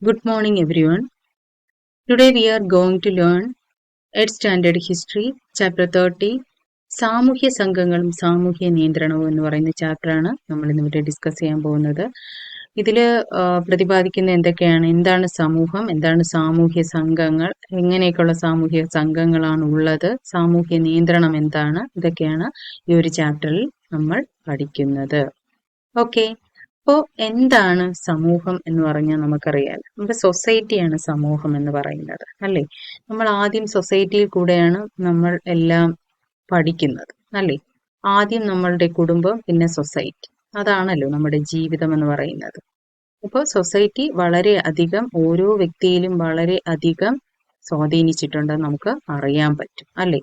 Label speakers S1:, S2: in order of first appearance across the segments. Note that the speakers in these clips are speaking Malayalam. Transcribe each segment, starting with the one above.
S1: Good morning, everyone. Today we are going to learn 8th Standard History, Chapter 30, സാമൂഹ്യ സംഘങ്ങളും സാമൂഹ്യ നിയന്ത്രണവും എന്ന് പറയുന്ന ചാപ്റ്ററാണ് നമ്മൾ ഇന്നിവിടെ ഡിസ്കസ് ചെയ്യാൻ പോകുന്നത്. ഇതിൽ പ്രതിപാദിക്കുന്ന എന്താണ് സമൂഹം, എന്താണ് സാമൂഹ്യ സംഘങ്ങൾ, എങ്ങനെയൊക്കെയുള്ള സാമൂഹ്യ സംഘങ്ങളാണ് ഉള്ളത്, സാമൂഹ്യ നിയന്ത്രണം എന്താണ്, ഇതൊക്കെയാണ് ഈ ഒരു ചാപ്റ്ററിൽ നമ്മൾ പഠിക്കുന്നത്. ഓക്കെ, അപ്പോൾ എന്താണ് സമൂഹം എന്ന് പറഞ്ഞാൽ നമുക്കറിയാം. നമ്മുടെ സൊസൈറ്റിയാണ് സമൂഹം എന്ന് പറയുന്നത്, അല്ലേ? നമ്മൾ ആദ്യം സൊസൈറ്റിയിൽ കൂടെയാണ് നമ്മൾ എല്ലാം പഠിക്കുന്നത്, അല്ലേ? ആദ്യം നമ്മളുടെ കുടുംബം, പിന്നെ സൊസൈറ്റി. അതാണല്ലോ നമ്മുടെ ജീവിതം എന്ന് പറയുന്നത്. അപ്പോൾ സൊസൈറ്റി വളരെ അധികം ഓരോ വ്യക്തിയിലും വളരെ അധികം സ്വാധീനിച്ചിട്ടുണ്ടെന്ന് നമുക്ക് അറിയാൻ പറ്റും, അല്ലേ?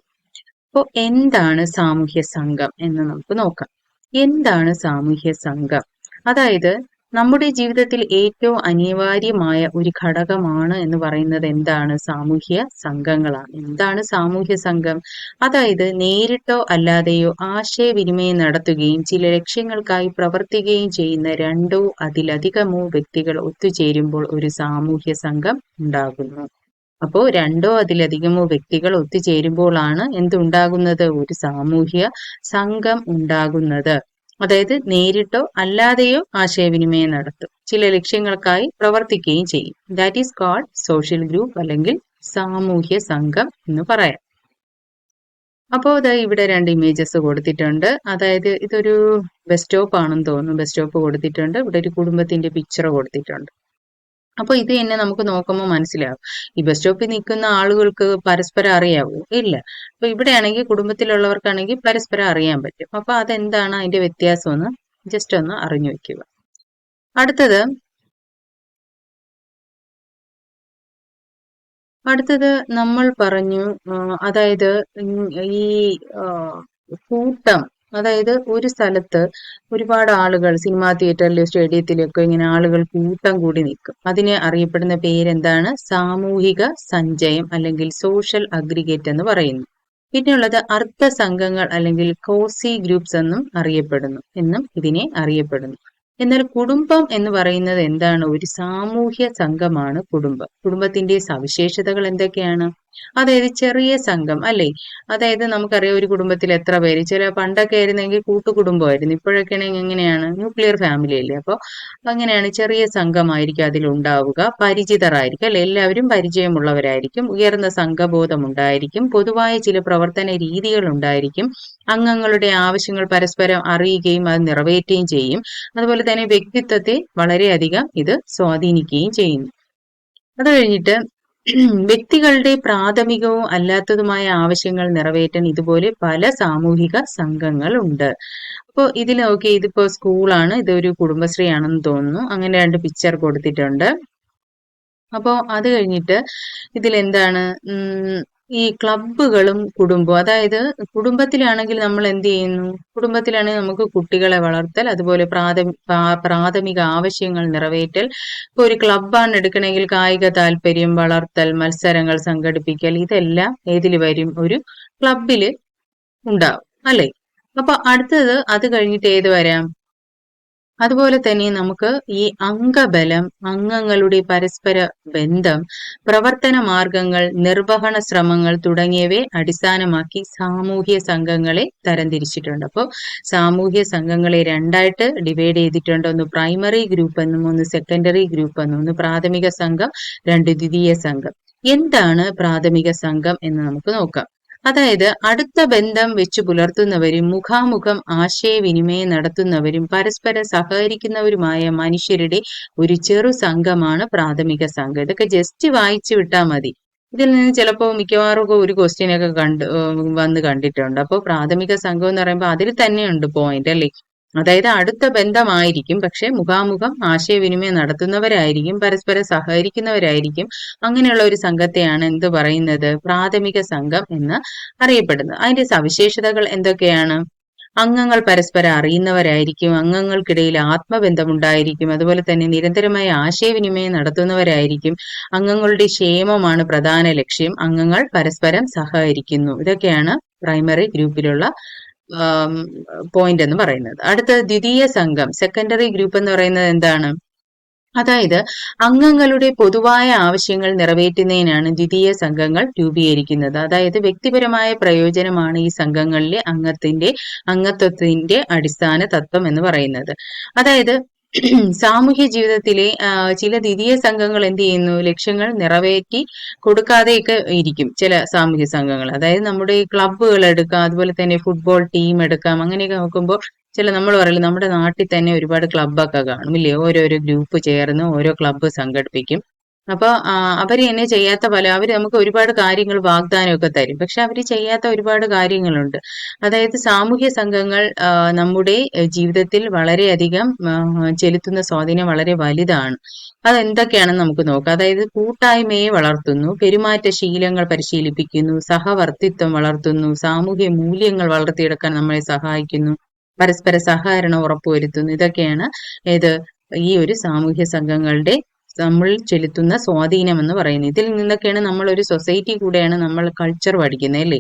S1: അപ്പോൾ എന്താണ് സാമൂഹ്യ സംഘം എന്ന് നമുക്ക് നോക്കാം. എന്താണ് സാമൂഹ്യ സംഘം? അതായത് നമ്മുടെ ജീവിതത്തിൽ ഏറ്റവും അനിവാര്യമായ ഒരു ഘടകമാണ് എന്ന് പറയുന്നത് എന്താണ്? സാമൂഹ്യ സംഘങ്ങളാണ്. എന്താണ് സാമൂഹ്യ സംഘം? അതായത് നേരിട്ടോ അല്ലാതെയോ ആശയവിനിമയം നടത്തുകയും ചില ലക്ഷ്യങ്ങൾക്കായി പ്രവർത്തിക്കുകയും ചെയ്യുന്ന രണ്ടോ അതിലധികമോ വ്യക്തികൾ ഒത്തുചേരുമ്പോൾ ഒരു സാമൂഹ്യ സംഘം ഉണ്ടാകുന്നു. അപ്പോൾ രണ്ടോ അതിലധികമോ വ്യക്തികൾ ഒത്തുചേരുമ്പോഴാണ് എന്തുണ്ടാകുന്നത്? ഒരു സാമൂഹ്യ സംഘം ഉണ്ടാകുന്നത്. അതായത് നേരിട്ടോ അല്ലാതെയോ ആശയവിനിമയം നടത്തും, ചില ലക്ഷ്യങ്ങൾക്കായി പ്രവർത്തിക്കുകയും ചെയ്യും. That is called social group അല്ലെങ്കിൽ സാമൂഹ്യ സംഘം എന്ന് പറയാം. അപ്പോൾ ഇവിടെ രണ്ട് ഇമേജസ് കൊടുത്തിട്ടുണ്ട്. അതായത് ഇതൊരു ബസ് സ്റ്റോപ്പ് ആണെന്ന് തോന്നുന്നു. ബസ് സ്റ്റോപ്പ് കൊടുത്തിട്ടുണ്ട്, ഇവിടെ ഒരു കുടുംബത്തിന്റെ പിക്ചർ കൊടുത്തിട്ടുണ്ട്. അപ്പൊ ഇത് തന്നെ നമുക്ക് നോക്കുമ്പോൾ മനസ്സിലാവും. ഈ ബസ് സ്റ്റോപ്പിൽ നിൽക്കുന്ന ആളുകൾക്ക് പരസ്പരം അറിയാവോ? ഇല്ല. അപ്പൊ ഇവിടെയാണെങ്കിൽ കുടുംബത്തിലുള്ളവർക്കാണെങ്കിൽ പരസ്പരം അറിയാൻ പറ്റും. അപ്പൊ അതെന്താണ് അതിന്റെ വ്യത്യാസം എന്ന് ജസ്റ്റ് ഒന്ന് അറിഞ്ഞു വെക്കുക. അടുത്തത് നമ്മൾ പറഞ്ഞു, അതായത് ഈ കൂട്ടം, അതായത് ഒരു സ്ഥലത്ത് ഒരുപാട് ആളുകൾ സിനിമാ തിയേറ്ററിലും സ്റ്റേഡിയത്തിലൊക്കെ ഇങ്ങനെ ആളുകൾ കൂട്ടം കൂടി നിൽക്കും. അതിന് അറിയപ്പെടുന്ന പേരെന്താണ്? സാമൂഹിക സഞ്ചയം അല്ലെങ്കിൽ സോഷ്യൽ അഗ്രിഗേറ്റ് എന്ന് പറയുന്നു. പിന്നെയുള്ളത് അർദ്ധ സംഘങ്ങൾ അല്ലെങ്കിൽ കോസി ഗ്രൂപ്പ്സ് എന്നും ഇതിനെ അറിയപ്പെടുന്നു. എന്നാൽ കുടുംബം എന്ന് പറയുന്നത് എന്താണ്? ഒരു സാമൂഹ്യ സംഘമാണ് കുടുംബം. കുടുംബത്തിന്റെ സവിശേഷതകൾ എന്തൊക്കെയാണ്? അതായത് ചെറിയ സംഘം, അല്ലേ? അതായത് നമുക്കറിയാം ഒരു കുടുംബത്തിൽ എത്ര പേര്, ചില പണ്ടൊക്കെ ആയിരുന്നെങ്കിൽ കൂട്ടുകുടുംബമായിരുന്നു. ഇപ്പോഴൊക്കെ ആണെങ്കിൽ എങ്ങനെയാണ്? ന്യൂക്ലിയർ ഫാമിലി അല്ലേ? അപ്പോൾ അങ്ങനെയാണ്, ചെറിയ സംഘമായിരിക്കും അതിലുണ്ടാവുക. പരിചിതരായിരിക്കും, അല്ലെ? എല്ലാവരും പരിചയമുള്ളവരായിരിക്കും. ഉയർന്ന സംഘബോധം ഉണ്ടായിരിക്കും. പൊതുവായ ചില പ്രവർത്തന രീതികൾ ഉണ്ടായിരിക്കും. അംഗങ്ങളുടെ ആവശ്യങ്ങൾ പരസ്പരം അറിയുകയും അത് നിറവേറ്റുകയും ചെയ്യും. അതുപോലെ തന്നെ വ്യക്തിത്വത്തെ വളരെയധികം ഇത് സ്വാധീനിക്കുകയും ചെയ്യുന്നു. അത് കഴിഞ്ഞിട്ട് വ്യക്തികളുടെ പ്രാഥമികവും അല്ലാത്തതുമായ ആവശ്യങ്ങൾ നിറവേറ്റാൻ ഇതുപോലെ പല സാമൂഹിക സംഘങ്ങളുണ്ട്. അപ്പോൾ ഇതിൽ നോക്കി, ഇതിപ്പോ സ്കൂളാണ്, ഇതൊരു കുടുംബശ്രീ ആണെന്ന് തോന്നുന്നു. അങ്ങനെ രണ്ട് പിക്ചർ കൊടുത്തിട്ടുണ്ട്. അപ്പോൾ അത് കഴിഞ്ഞിട്ട് ഇതിലെന്താണ്, ഈ ക്ലബ്ബുകളും കുടുംബവും, അതായത് കുടുംബത്തിലാണെങ്കിൽ നമ്മൾ എന്ത് ചെയ്യുന്നു? കുടുംബത്തിലാണെങ്കിൽ നമുക്ക് കുട്ടികളെ വളർത്തൽ, അതുപോലെ പ്രാഥമിക ആവശ്യങ്ങൾ നിറവേറ്റൽ. ഇപ്പൊ ഒരു ക്ലബ്ബാണ് എടുക്കണമെങ്കിൽ കായിക താല്പര്യം വളർത്തൽ, മത്സരങ്ങൾ സംഘടിപ്പിക്കൽ, ഇതെല്ലാം ഏതിൽ വരും? ഒരു ക്ലബില് ഉണ്ടാവും, അല്ലേ? അപ്പൊ അടുത്തത് അത് കഴിഞ്ഞിട്ട് ഏത് വരാം? അതുപോലെ തന്നെ നമുക്ക് ഈ അംഗബലം, അംഗങ്ങളുടെ പരസ്പര ബന്ധം, പ്രവർത്തന മാർഗങ്ങൾ, നിർവഹണ ശ്രമങ്ങൾ തുടങ്ങിയവയെ അടിസ്ഥാനമാക്കി സാമൂഹ്യ സംഘങ്ങളെ തരംതിരിച്ചിട്ടുണ്ട്. അപ്പോൾ സാമൂഹ്യ സംഘങ്ങളെ രണ്ടായിട്ട് ഡിവൈഡ് ചെയ്തിട്ടുണ്ട്. ഒന്ന് പ്രൈമറി ഗ്രൂപ്പ് എന്നും ഒന്ന് സെക്കൻഡറി ഗ്രൂപ്പ് എന്നും. ഒന്ന് പ്രാഥമിക സംഘം, രണ്ട് ദ്വിതീയ സംഘം. എന്താണ് പ്രാഥമിക സംഘം എന്ന് നമുക്ക് നോക്കാം. അതായത് അടുത്ത ബന്ധം വെച്ചു പുലർത്തുന്നവരും മുഖാമുഖം ആശയവിനിമയം നടത്തുന്നവരും പരസ്പരം സഹകരിക്കുന്നവരുമായ മനുഷ്യരുടെ ഒരു ചെറു സംഘമാണ് പ്രാഥമിക സംഘം. ഇതൊക്കെ ജസ്റ്റ് വായിച്ചു വിട്ടാൽ മതി. ഇതിൽ നിന്ന് ചിലപ്പോൾ മിക്കവാറും ഒരു ക്വസ്റ്റ്യനൊക്കെ വന്ന് കണ്ടിട്ടുണ്ട്. അപ്പോൾ പ്രാഥമിക സംഘം എന്ന് പറയുമ്പോൾ അതിൽ തന്നെയുണ്ട് പോയിന്റ്, അല്ലേ? അതായത് അടുത്ത ബന്ധമായിരിക്കും, പക്ഷെ മുഖാമുഖം ആശയവിനിമയം നടത്തുന്നവരായിരിക്കും, പരസ്പരം സഹകരിക്കുന്നവരായിരിക്കും. അങ്ങനെയുള്ള ഒരു സംഘത്തെയാണ് എന്ത് പറയുന്നത്? പ്രാഥമിക സംഘം എന്ന് അറിയപ്പെടുന്നത്. അതിന്റെ സവിശേഷതകൾ എന്തൊക്കെയാണ്? അംഗങ്ങൾ പരസ്പരം അറിയുന്നവരായിരിക്കും, അംഗങ്ങൾക്കിടയിൽ ആത്മബന്ധമുണ്ടായിരിക്കും, അതുപോലെ തന്നെ നിരന്തരമായ ആശയവിനിമയം നടത്തുന്നവരായിരിക്കും, അംഗങ്ങളുടെ ക്ഷേമമാണ് പ്രധാന ലക്ഷ്യം, അംഗങ്ങൾ പരസ്പരം സഹകരിക്കുന്നു. ഇതൊക്കെയാണ് പ്രൈമറി ഗ്രൂപ്പിലുള്ള പോയിന്റ് എന്ന് പറയുന്നത്. അടുത്ത ദ്വിതീയ സംഘം, സെക്കൻഡറി ഗ്രൂപ്പ് എന്ന് പറയുന്നത് എന്താണ്? അതായത് അംഗങ്ങളുടെ പൊതുവായ ആവശ്യങ്ങൾ നിറവേറ്റുന്നതിനാണ് ദ്വിതീയ സംഘങ്ങൾ രൂപീകരിക്കുന്നത്. അതായത് വ്യക്തിപരമായ പ്രയോജനമാണ് ഈ സംഘങ്ങളിലെ അംഗത്വത്തിന്റെ അടിസ്ഥാന തത്വം എന്ന് പറയുന്നത്. അതായത് സാമൂഹ്യ ജീവിതത്തിലെ ചില ദ്വിതീയ സംഘങ്ങൾ എന്ത് ചെയ്യുന്നു, ലക്ഷ്യങ്ങൾ നിറവേറ്റി കൊടുക്കാതെയൊക്കെ ഇരിക്കും ചില സാമൂഹ്യ സംഘങ്ങൾ. അതായത് നമ്മുടെ ഈ ക്ലബ്ബുകൾ എടുക്കാം, അതുപോലെ തന്നെ ഫുട്ബോൾ ടീം എടുക്കാം. അങ്ങനെയൊക്കെ നോക്കുമ്പോൾ നമ്മൾ പറയില്ല, നമ്മുടെ നാട്ടിൽ തന്നെ ഒരുപാട് ക്ലബ്ബൊക്കെ കാണും ഇല്ലേ, ഓരോരോ ഗ്രൂപ്പ് ചേർന്ന് ഓരോ ക്ലബ്ബ് സംഘടിപ്പിക്കും. അപ്പൊ അവര് തന്നെ ചെയ്യാത്ത അവര് നമുക്ക് ഒരുപാട് കാര്യങ്ങൾ വാഗ്ദാനമൊക്കെ തരും, പക്ഷെ അവര് ചെയ്യാത്ത ഒരുപാട് കാര്യങ്ങളുണ്ട്. അതായത് സാമൂഹ്യ സംഘങ്ങൾ നമ്മുടെ ജീവിതത്തിൽ വളരെയധികം ചെലുത്തുന്ന സ്വാധീനം വളരെ വലുതാണ്. അതെന്തൊക്കെയാണെന്ന് നമുക്ക് നോക്കാം. അതായത് കൂട്ടായ്മയെ വളർത്തുന്നു, പെരുമാറ്റ ശീലങ്ങൾ പരിശീലിപ്പിക്കുന്നു, സഹവർത്തിത്വം വളർത്തുന്നു, സാമൂഹ്യ മൂല്യങ്ങൾ വളർത്തിയെടുക്കാൻ നമ്മളെ സഹായിക്കുന്നു, പരസ്പര സഹകരണം ഉറപ്പുവരുത്തുന്നു. ഇതൊക്കെയാണ് ഈ ഒരു സാമൂഹ്യ സംഘങ്ങളുടെ നമ്മൾ ചെലുത്തുന്ന സ്വാധീനം എന്ന് പറയുന്നത്. ഇതിൽ നിന്നൊക്കെയാണ് നമ്മൾ ഒരു സൊസൈറ്റി കൂടെയാണ് നമ്മൾ കൾച്ചർ പഠിക്കുന്നത് അല്ലേ.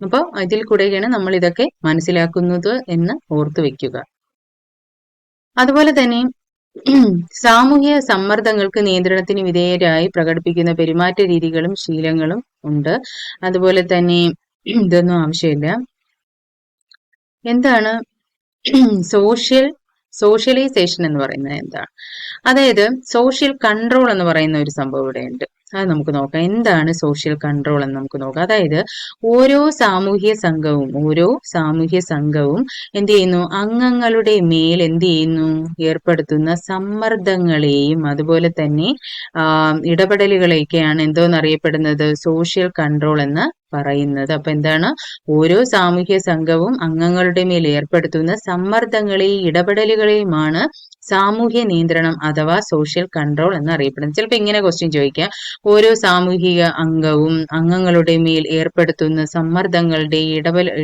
S1: അപ്പോൾ ഇതിൽ കൂടെയാണ് നമ്മൾ ഇതൊക്കെ മനസ്സിലാക്കുന്നത് എന്ന് ഓർത്തു വെക്കുക. അതുപോലെ തന്നെ സാമൂഹ്യ സമ്മർദ്ദങ്ങൾക്ക് നിയന്ത്രണത്തിന് വിധേയരായി പ്രകടിപ്പിക്കുന്ന പെരുമാറ്റ രീതികളും ശീലങ്ങളും ഉണ്ട്. അതുപോലെ തന്നെ ഇതൊന്നും ആവശ്യമില്ല. എന്താണ് സോഷ്യലൈസേഷൻ എന്ന് പറയുന്നത് എന്താണ്? അതായത് സോഷ്യൽ കൺട്രോൾ എന്ന് പറയുന്ന ഒരു സംഭവം ഇവിടെയുണ്ട്. അത് നമുക്ക് നോക്കാം. എന്താണ് സോഷ്യൽ കൺട്രോൾ എന്ന് നമുക്ക് നോക്കാം. അതായത് ഓരോ സാമൂഹ്യ സംഘവും എന്ത് ചെയ്യുന്നു, അംഗങ്ങളുടെ മേൽ എന്ത് ചെയ്യുന്നു, ഏർപ്പെടുത്തുന്ന സമ്മർദ്ദങ്ങളെയും അതുപോലെ തന്നെ ഇടപെടലുകളെയൊക്കെയാണ് എന്തോന്നറിയപ്പെടുന്നത്, സോഷ്യൽ കൺട്രോൾ എന്ന് പറയുന്നത്. അപ്പൊ എന്താണ്, ഓരോ സാമൂഹ്യ സംഘവും അംഗങ്ങളുടെ മേൽ ഏർപ്പെടുത്തുന്ന സമ്മർദ്ദങ്ങളെയും ഇടപെടലുകളെയുമാണ് സാമൂഹ്യ നിയന്ത്രണം അഥവാ സോഷ്യൽ കൺട്രോൾ എന്ന് അറിയപ്പെടുന്നത്. ചിലപ്പോൾ ഇങ്ങനെ ക്വസ്റ്റ്യൻ ചോദിക്കാം, ഓരോ സാമൂഹിക അംഗവും അംഗങ്ങളുടെ മേൽ ഏർപ്പെടുത്തുന്ന സമ്മർദ്ദങ്ങളുടെ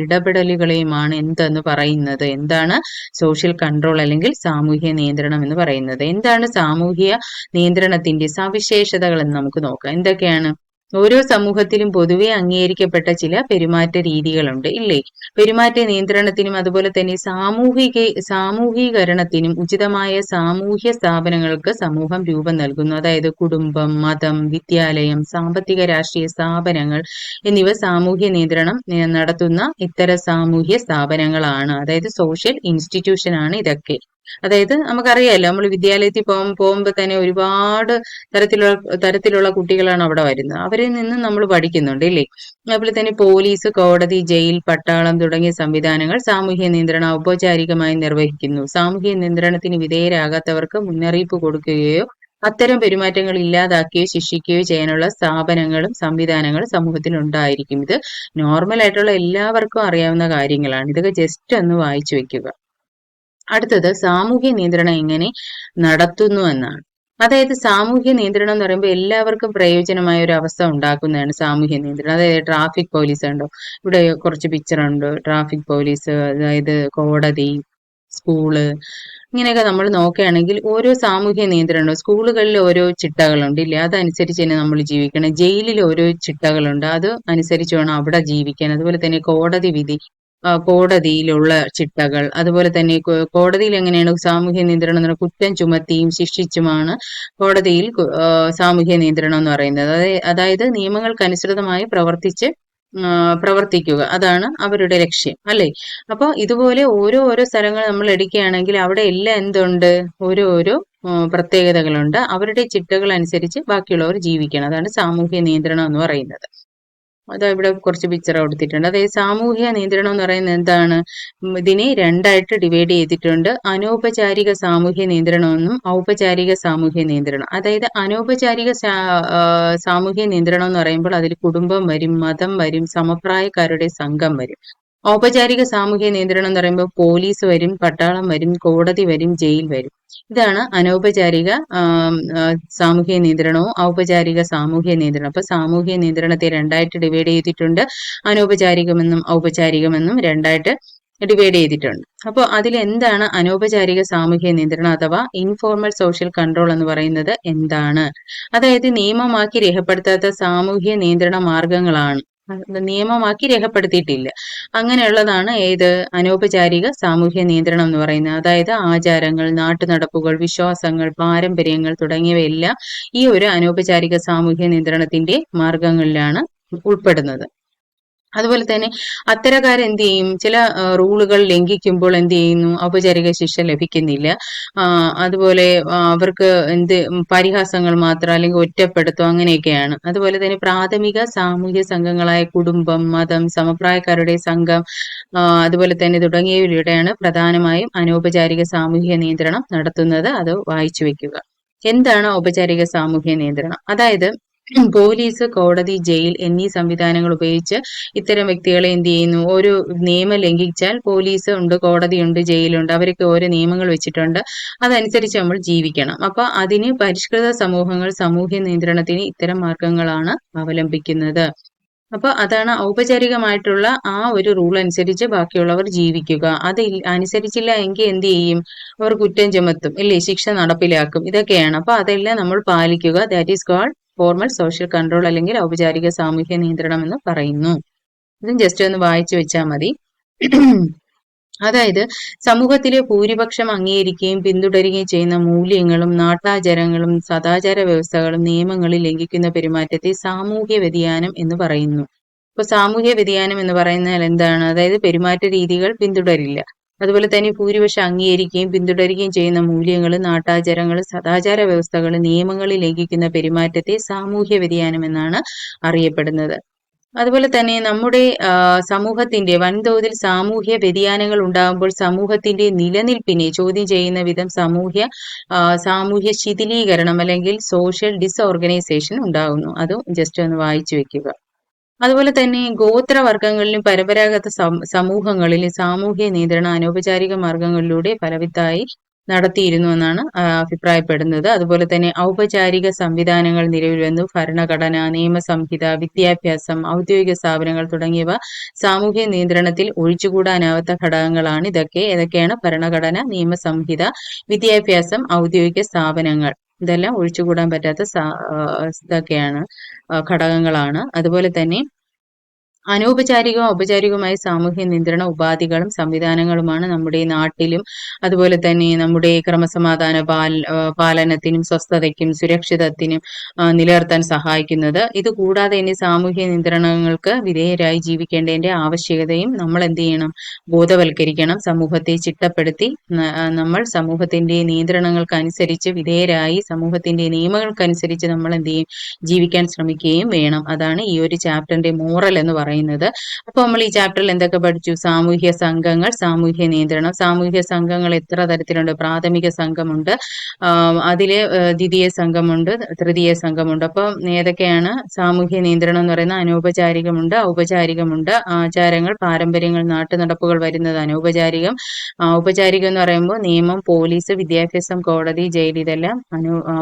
S1: ഇടപെടലുകളെയുമാണ് എന്തെന്ന് പറയുന്നത്. എന്താണ് സോഷ്യൽ കൺട്രോൾ അല്ലെങ്കിൽ സാമൂഹ്യ നിയന്ത്രണം എന്ന് പറയുന്നത്? എന്താണ് സാമൂഹ്യ നിയന്ത്രണത്തിന്റെ സവിശേഷതകൾ എന്ന് നമുക്ക് നോക്കാം. എന്തൊക്കെയാണ്? ഓരോ സമൂഹത്തിലും പൊതുവെ അംഗീകരിക്കപ്പെട്ട ചില പെരുമാറ്റ രീതികളുണ്ട് ഇല്ലേ. പെരുമാറ്റ നിയന്ത്രണത്തിനും അതുപോലെ തന്നെ സാമൂഹികരണത്തിനും ഉചിതമായ സാമൂഹ്യ സ്ഥാപനങ്ങൾക്ക് സമൂഹം രൂപം നൽകുന്നു. അതായത് കുടുംബം, മതം, വിദ്യാലയം, സാമ്പത്തിക രാഷ്ട്രീയ സ്ഥാപനങ്ങൾ എന്നിവ സാമൂഹ്യ നിയന്ത്രണം നടത്തുന്ന ഇത്തരം സാമൂഹ്യ സ്ഥാപനങ്ങളാണ്. അതായത് സോഷ്യൽ ഇൻസ്റ്റിറ്റ്യൂഷൻ ആണ് ഇതൊക്കെ. അതായത് നമുക്കറിയാലോ, നമ്മൾ വിദ്യാലയത്തിൽ പോകുമ്പോൾ തന്നെ ഒരുപാട് തരത്തിലുള്ള കുട്ടികളാണ് അവിടെ വരുന്നത്. അവരിൽ നിന്ന് നമ്മൾ പഠിക്കുന്നുണ്ട് ഇല്ലേ. അതുപോലെ തന്നെ പോലീസ്, കോടതി, ജയിൽ, പട്ടാളം തുടങ്ങിയ സംവിധാനങ്ങൾ സാമൂഹ്യ നിയന്ത്രണം ഔപചാരികമായി നിർവഹിക്കുന്നു. സാമൂഹ്യ നിയന്ത്രണത്തിന് വിധേയരാകാത്തവർക്ക് മുന്നറിയിപ്പ് കൊടുക്കുകയോ അത്തരം പെരുമാറ്റങ്ങൾ ഇല്ലാതാക്കുകയോ ശിക്ഷിക്കുകയോ ചെയ്യാനുള്ള സ്ഥാപനങ്ങളും സംവിധാനങ്ങളും സമൂഹത്തിൽ ഉണ്ടായിരിക്കും. ഇത് നോർമൽ ആയിട്ടുള്ള എല്ലാവർക്കും അറിയാവുന്ന കാര്യങ്ങളാണ്. ഇതൊക്കെ ജസ്റ്റ് ഒന്ന് വായിച്ചു വെക്കുക. അടുത്തത് സാമൂഹ്യ നിയന്ത്രണം എങ്ങനെ നടത്തുന്നു എന്നാണ്. അതായത് സാമൂഹ്യ നിയന്ത്രണം എന്ന് പറയുമ്പോൾ എല്ലാവർക്കും പ്രയോജനമായ ഒരു അവസ്ഥ ഉണ്ടാക്കുന്നതാണ് സാമൂഹ്യ നിയന്ത്രണം. അതായത് ട്രാഫിക് പോലീസ് ഉണ്ടോ, ഇവിടെ കുറച്ച് പിക്ചർ ഉണ്ട്. ട്രാഫിക് പോലീസ്, അതായത് കോടതി, സ്കൂള്, ഇങ്ങനെയൊക്കെ നമ്മൾ നോക്കുകയാണെങ്കിൽ ഓരോ സാമൂഹ്യ നിയന്ത്രണവും. സ്കൂളുകളിൽ ഓരോ ചിട്ടകളുണ്ട് ഇല്ലേ, അതനുസരിച്ച് തന്നെ നമ്മൾ ജീവിക്കണം. ജയിലിൽ ഓരോ ചിട്ടകളുണ്ട്, അത് അനുസരിച്ച് വേണം അവിടെ ജീവിക്കാൻ. അതുപോലെ തന്നെ കോടതി വിധി, കോടതിയിലുള്ള ചിട്ടകൾ, അതുപോലെ തന്നെ കോടതിയിൽ എങ്ങനെയാണ് സാമൂഹ്യ നിയന്ത്രണം എന്ന് പറയുന്നത്, കുറ്റം ചുമത്തിയും ശിക്ഷിച്ചുമാണ് കോടതിയിൽ സാമൂഹ്യ നിയന്ത്രണം എന്ന് പറയുന്നത്. അതായത് നിയമങ്ങൾക്കനുസൃതമായി പ്രവർത്തിക്കുക, അതാണ് അവരുടെ ലക്ഷ്യം അല്ലെ. അപ്പോൾ ഇതുപോലെ ഓരോ സ്ഥലങ്ങൾ നമ്മൾ എടുക്കുകയാണെങ്കിൽ അവിടെ എല്ലാം എന്തുണ്ട്, ഓരോ പ്രത്യേകതകളുണ്ട്. അവരുടെ ചിട്ടകൾ അനുസരിച്ച് ബാക്കിയുള്ളവർ ജീവിക്കണം. അതാണ് സാമൂഹ്യ നിയന്ത്രണം എന്ന് പറയുന്നത്. അതാ ഇവിടെ കുറച്ച് പിക്ചർ കൊടുത്തിട്ടുണ്ട്. അതായത് സാമൂഹ്യ നിയന്ത്രണം എന്ന് പറയുന്നത് എന്താണ്, ഇതിനെ രണ്ടായിട്ട് ഡിവൈഡ് ചെയ്തിട്ടുണ്ട്. അനൗപചാരിക സാമൂഹ്യ നിയന്ത്രണമെന്നും ഔപചാരിക സാമൂഹ്യ നിയന്ത്രണം. അതായത് അനൗപചാരിക സാമൂഹ്യ നിയന്ത്രണം എന്ന് പറയുമ്പോൾ അതിൽ കുടുംബം വരും, മതം വരും, സമപ്രായക്കാരുടെ സംഘം വരും. ഔപചാരിക സാമൂഹ്യ നിയന്ത്രണം എന്ന് പറയുമ്പോൾ പോലീസ് വരും, പട്ടാളം വരും, കോടതി വരും, ജയിൽ വരും. ഇതാണ് അനൗപചാരിക സാമൂഹ്യ നിയന്ത്രണവും ഔപചാരിക സാമൂഹ്യ നിയന്ത്രണം. അപ്പൊ സാമൂഹ്യ നിയന്ത്രണത്തെ രണ്ടായിട്ട് ഡിവൈഡ് ചെയ്തിട്ടുണ്ട്. അനൗപചാരികമെന്നും ഔപചാരികമെന്നും രണ്ടായിട്ട് ഡിവൈഡ് ചെയ്തിട്ടുണ്ട്. അപ്പോൾ അതിൽ എന്താണ് അനൗപചാരിക സാമൂഹ്യ നിയന്ത്രണം അഥവാ ഇൻഫോർമൽ സോഷ്യൽ കൺട്രോൾ എന്ന് പറയുന്നത് എന്താണ്? അതായത് നിയമമാക്കി രേഖപ്പെടുത്താത്ത സാമൂഹ്യ നിയന്ത്രണ മാർഗങ്ങളാണ് നിയമമാക്കി രേഖപ്പെടുത്തിയിട്ടില്ല. അങ്ങനെയുള്ളതാണ് ഏത് അനൗപചാരിക സാമൂഹ്യ നിയന്ത്രണം എന്ന് പറയുന്നത്. അതായത് ആചാരങ്ങൾ, നാട്ടുനടപ്പുകൾ, വിശ്വാസങ്ങൾ, പാരമ്പര്യങ്ങൾ തുടങ്ങിയവയെല്ലാം ഈ ഒരു അനൗപചാരിക സാമൂഹ്യ നിയന്ത്രണത്തിന്റെ മാർഗങ്ങളിലാണ് ഉൾപ്പെടുന്നത്. അതുപോലെ തന്നെ അത്തരക്കാരെന്ത് ചെയ്യും? ചില റൂളുകൾ ലംഘിക്കുമ്പോൾ എന്ത് ചെയ്യുന്നു? ഔപചാരിക ശിക്ഷ ലഭിക്കുന്നില്ല. അതുപോലെ അവർക്ക് പരിഹാസങ്ങൾ മാത്രം അല്ലെങ്കിൽ ഒറ്റപ്പെടുത്തോ അങ്ങനെയൊക്കെയാണ്. അതുപോലെ തന്നെ പ്രാഥമിക സാമൂഹ്യ സംഘങ്ങളായ കുടുംബം, മതം, സമപ്രായക്കാരുടെ സംഘം അതുപോലെ തന്നെ തുടങ്ങിയവയിലൂടെയാണ് പ്രധാനമായും അനൗപചാരിക സാമൂഹ്യ നിയന്ത്രണം നടത്തുന്നത്. അത് വായിച്ചു വെക്കുക. എന്താണ് ഔപചാരിക സാമൂഹ്യ നിയന്ത്രണം? അതായത് പോലീസ്, കോടതി, ജയിൽ എന്നീ സംവിധാനങ്ങൾ ഉപയോഗിച്ച് ഇത്തരം വ്യക്തികളെ എന്ത് ചെയ്യുന്നു? ഒരു നിയമം ലംഘിച്ചാൽ പോലീസ് ഉണ്ട്, കോടതിയുണ്ട്, ജയിലുണ്ട്. അവരൊക്കെ ഓരോ നിയമങ്ങൾ വെച്ചിട്ടുണ്ട്. അതനുസരിച്ച് നമ്മൾ ജീവിക്കണം. അപ്പൊ അതിന് പരിഷ്കൃത സമൂഹങ്ങൾ സാമൂഹ്യ നിയന്ത്രണത്തിന് ഇത്തരം മാർഗങ്ങളാണ് അവലംബിക്കുന്നത്. അപ്പൊ അതാണ് ഔപചാരികമായിട്ടുള്ള ആ ഒരു റൂൾ അനുസരിച്ച് ബാക്കിയുള്ളവർ ജീവിക്കുക. അത് അനുസരിച്ചില്ല എങ്കിൽ എന്ത് ചെയ്യും? അവർ കുറ്റം ചുമത്തും, ഇല്ലേ? ശിക്ഷ നടപ്പിലാക്കും. ഇതൊക്കെയാണ്. അപ്പൊ അതെല്ലാം നമ്മൾ പാലിക്കുക. That is called formal social control അല്ലെങ്കിൽ ഔപചാരിക സാമൂഹ്യ നിയന്ത്രണം എന്ന് പറയുന്നു. ഇതും ജസ്റ്റ് ഒന്ന് വായിച്ചു വെച്ചാൽ മതി. അതായത് സമൂഹത്തിലെ ഭൂരിപക്ഷം അംഗീകരിക്കുകയും പിന്തുടരുകയും ചെയ്യുന്ന മൂല്യങ്ങളും നാട്ടാചാരങ്ങളും സദാചാര വ്യവസ്ഥകളും നിയമങ്ങളിൽ ലംഘിക്കുന്ന പെരുമാറ്റത്തെ സാമൂഹ്യ വ്യതിയാനം എന്ന് പറയുന്നു. ഇപ്പൊ സാമൂഹ്യ വ്യതിയാനം എന്ന് പറയുന്നാൽ എന്താണ്? അതായത് പെരുമാറ്റ രീതികൾ പിന്തുടരില്ല. അതുപോലെ തന്നെ ഭൂരിപക്ഷം അംഗീകരിക്കുകയും പിന്തുടരുകയും ചെയ്യുന്ന മൂല്യങ്ങൾ, നാട്ടാചാരങ്ങൾ, സദാചാര വ്യവസ്ഥകൾ, നിയമങ്ങളിൽ ലംഘിക്കുന്ന പെരുമാറ്റത്തെ സാമൂഹ്യ വ്യതിയാനം എന്നാണ് അറിയപ്പെടുന്നത്. അതുപോലെ തന്നെ നമ്മുടെ സമൂഹത്തിന്റെ വൻതോതിൽ സാമൂഹ്യ വ്യതിയാനങ്ങൾ ഉണ്ടാകുമ്പോൾ സമൂഹത്തിന്റെ നിലനിൽപ്പിനെ ചോദ്യം ചെയ്യുന്ന വിധം സാമൂഹ്യ ശിഥിലീകരണം അല്ലെങ്കിൽ സോഷ്യൽ ഡിസോർഗനൈസേഷൻ ഉണ്ടാകുന്നു. അതും ജസ്റ്റ് ഒന്ന് വായിച്ചു വെക്കുക. അതുപോലെ തന്നെ ഗോത്രവർഗങ്ങളിലും പരമ്പരാഗത സമൂഹങ്ങളിലും സാമൂഹ്യ നിയന്ത്രണം അനൗപചാരിക മാർഗങ്ങളിലൂടെ ഫലവത്തായി നടത്തിയിരുന്നു എന്നാണ് അഭിപ്രായപ്പെടുന്നത്. അതുപോലെ തന്നെ ഔപചാരിക സംവിധാനങ്ങൾ നിലവിൽ വന്നു. ഭരണഘടന, നിയമസംഹിത, വിദ്യാഭ്യാസം, ഔദ്യോഗിക സ്ഥാപനങ്ങൾ തുടങ്ങിയവ സാമൂഹ്യ നിയന്ത്രണത്തിൽ ഒഴിച്ചുകൂടാനാവാത്ത ഘടകങ്ങളാണ്. ഏതൊക്കെയാണ്? ഭരണഘടന, നിയമസംഹിത, വിദ്യാഭ്യാസം, ഔദ്യോഗിക സ്ഥാപനങ്ങൾ. ഇതെല്ലാം ഒഴിച്ചുകൂടാൻ പറ്റാത്ത ഇതൊക്കെയാണ്, ഘടകങ്ങളാണ്. അതുപോലെ തന്നെ അനൗപചാരികവും ഔപചാരികവുമായ സാമൂഹ്യ നിയന്ത്രണ ഉപാധികളും സംവിധാനങ്ങളുമാണ് നമ്മുടെ നാട്ടിലും അതുപോലെ തന്നെ നമ്മുടെ ക്രമസമാധാന പാലനത്തിനും സ്വസ്ഥതയ്ക്കും സുരക്ഷിതത്തിനും നിലനിർത്താൻ സഹായിക്കുന്നത്. ഇത് കൂടാതെ തന്നെ സാമൂഹ്യ നിയന്ത്രണങ്ങൾക്ക് വിധേയരായി ജീവിക്കേണ്ടതിന്റെ ആവശ്യകതയും നമ്മൾ എന്ത് ചെയ്യണം? ബോധവൽക്കരിക്കണം. സമൂഹത്തെ ചിട്ടപ്പെടുത്തി നമ്മൾ സമൂഹത്തിന്റെ നിയന്ത്രണങ്ങൾക്കനുസരിച്ച് വിധേയരായി സമൂഹത്തിന്റെ നിയമങ്ങൾക്കനുസരിച്ച് നമ്മൾ എന്ത് ചെയ്യും? ജീവിക്കാൻ ശ്രമിക്കുകയും വേണം. അതാണ് ഈ ഒരു ചാപ്റ്ററിന്റെ മോറൽ എന്ന് പറയുന്നത്. അപ്പൊ നമ്മൾ ഈ ചാപ്റ്ററിൽ എന്തൊക്കെ പഠിച്ചു? സാമൂഹ്യ സംഘങ്ങൾ, സാമൂഹ്യ നിയന്ത്രണം. സാമൂഹ്യ സംഘങ്ങൾ എത്ര തരത്തിലുണ്ട്? പ്രാഥമിക സംഘമുണ്ട്, അതില് ദ്വിതീയ സംഘമുണ്ട്, തൃതീയ സംഘമുണ്ട്. അപ്പം ഏതൊക്കെയാണ് സാമൂഹ്യ നിയന്ത്രണം എന്ന് പറയുന്നത്? അനൗപചാരികമുണ്ട്, ഔപചാരികമുണ്ട്. ആചാരങ്ങൾ, പാരമ്പര്യങ്ങൾ, നാട്ടുനടപ്പുകൾ വരുന്നത് അനൗപചാരികം. ഔപചാരികം എന്ന് പറയുമ്പോൾ നിയമം, പോലീസ്, വിദ്യാഭ്യാസം, കോടതി, ജയിൽ, ഇതെല്ലാം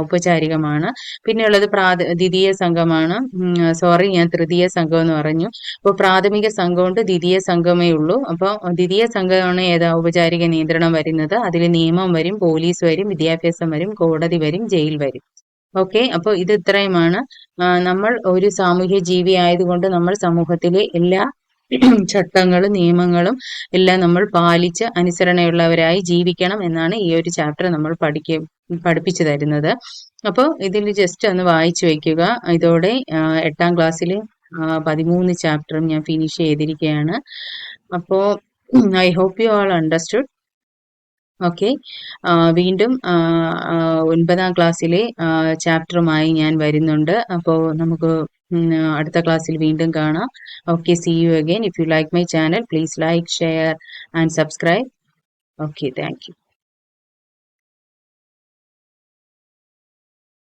S1: ഔപചാരികമാണ്. പിന്നെയുള്ളത് ദ്വിതീയ സംഘമാണ്. ഞാൻ തൃതീയ സംഘം എന്ന് പറഞ്ഞു. അപ്പോൾ പ്രാഥമിക സംഘമുണ്ട്, ദ്വിതീയ സംഘമേ ഉള്ളൂ. അപ്പോൾ ദ്വിതീയ സംഘമാണ് ഏത്? ഔപചാരിക നിയന്ത്രണം വരുന്നത്. അതിൽ നിയമം വരും, പോലീസ് വരും, വിദ്യാഭ്യാസം വരും, കോടതി വരും, ജയിൽ വരും. ഓക്കെ, അപ്പോൾ ഇത് ഇത്രയുമാണ്. നമ്മൾ ഒരു സാമൂഹ്യ ജീവി ആയതുകൊണ്ട് നമ്മൾ സമൂഹത്തിലെ എല്ലാ ചട്ടങ്ങളും നിയമങ്ങളും എല്ലാം നമ്മൾ പാലിച്ച് അനുസരണയുള്ളവരായി ജീവിക്കണം എന്നാണ് ഈ ഒരു ചാപ്റ്റർ നമ്മൾ പഠിപ്പിച്ചു തരുന്നത്. അപ്പോൾ ഇതിൽ ജസ്റ്റ് ഒന്ന് വായിച്ചു വയ്ക്കുക. ഇതോടെ 8ാം ക്ലാസ്സിലെ 13 ചാപ്റ്ററും ഞാൻ ഫിനിഷ് ചെയ്തിരിക്കുകയാണ്. അപ്പോൾ I hope you all understood. Okay, വീണ്ടും 9ാം ക്ലാസ്സിലെ ചാപ്റ്ററുമായി ഞാൻ വരുന്നുണ്ട്. അപ്പോൾ നമുക്ക് അടുത്ത ക്ലാസ്സിൽ വീണ്ടും കാണാം. Okay, see you again. If you like my channel, please like, share and subscribe. Okay, thank U.